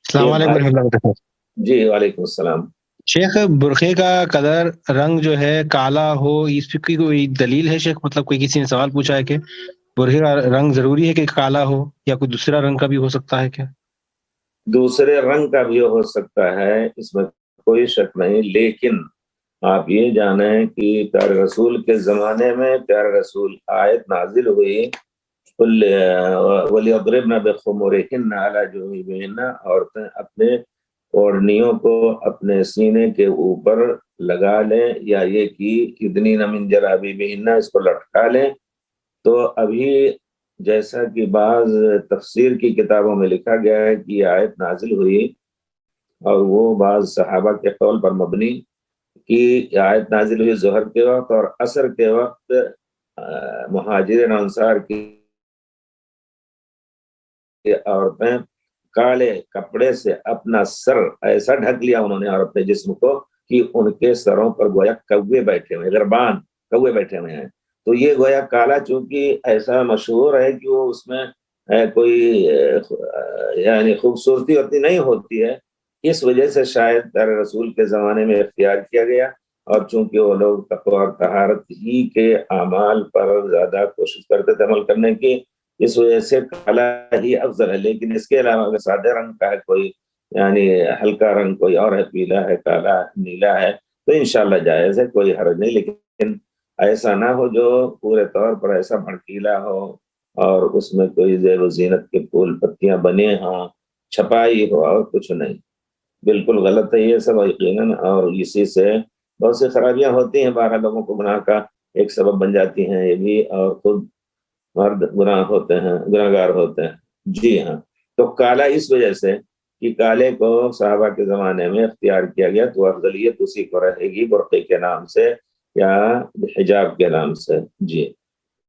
السلام علیکم ورحمۃ اللہ وبرکاتہ۔ جی وعلیکم السلام۔ شیخ، برقعے کا کلر رنگ جو ہے کالا ہو، اس کی کوئی دلیل ہے شیخ؟ مطلب کوئی کسی نے سوال پوچھا ہے کہ برقعے کا رنگ ضروری ہے کہ کالا ہو یا کوئی دوسرا رنگ کا بھی ہو سکتا ہے کیا؟ دوسرے رنگ کا بھی ہو سکتا ہے، اس میں کوئی شک نہیں، لیکن آپ یہ جانیں کہ پیارے رسول کے زمانے میں پیارے رسول آیت نازل ہوئی وَلْيَضْرِبْنَ بِخُمُرِهِنَّ عَلَى جُيُوبِهِنَّ، عورتیں اپنے اوڑھنیوں کو اپنے سینے کے اوپر لگا لیں، یا یہ کہ يُدْنِينَ مِن جَلَابِيبِهِنَّ، اس کو لٹکا لیں۔ تو ابھی جیسا کہ بعض تفسیر کی کتابوں میں لکھا گیا ہے کہ یہ آیت نازل ہوئی، اور وہ بعض صحابہ کے قول پر مبنی کہ یہ آیت نازل ہوئی ظہر کے وقت اور عصر کے وقت مہاجرین انصار کی عورتیں کالے کپڑے سے اپنا سر ایسا ڈھک لیا انہوں نے، اور اپنے جسم کو، کہ ان کے سروں پر گویا کوے بیٹھے ہوئے، غربان کوے بیٹھے ہوئے ہیں۔ تو یہ گویا کالا چونکہ ایسا مشہور ہے کہ وہ اس میں کوئی یعنی خوبصورتی اتنی نہیں ہوتی ہے، اس وجہ سے شاید پیارے رسول کے زمانے میں اختیار کیا گیا، اور چونکہ وہ لوگ تقویٰ اور طہارت ہی کے اعمال پر زیادہ کوشش کرتے تھے عمل کرنے کی، اس وجہ سے کالا ہی افضل ہے۔ لیکن اس کے علاوہ اگر سادہ رنگ کا ہے کوئی، یعنی ہلکا رنگ کوئی اور ہے، پیلا ہے، کالا، نیلا ہے، تو انشاءاللہ جائز ہے، کوئی حرج نہیں، لیکن ایسا نہ ہو جو پورے طور پر ایسا بھڑکیلا ہو اور اس میں کوئی زیب و زینت کے پھول پتیاں بنے ہوں، چھپائی ہو، اور کچھ نہیں۔ بالکل غلط ہے یہ سب یقیناً، اور اسی سے بہت سی خرابیاں ہوتی ہیں، بارہ لوگوں کو گناہ کا ایک سبب بن جاتی ہیں یہ بھی، اور خود مرد گناہ ہوتے ہیں، گناہ گار ہوتے ہیں۔ جی ہاں، تو کالا اس وجہ سے کہ کالے کو صحابہ کے زمانے میں اختیار کیا گیا، تو افضلیت اسی کو رہے گی، برقعے کے نام سے یا حجاب کے نام سے۔ جی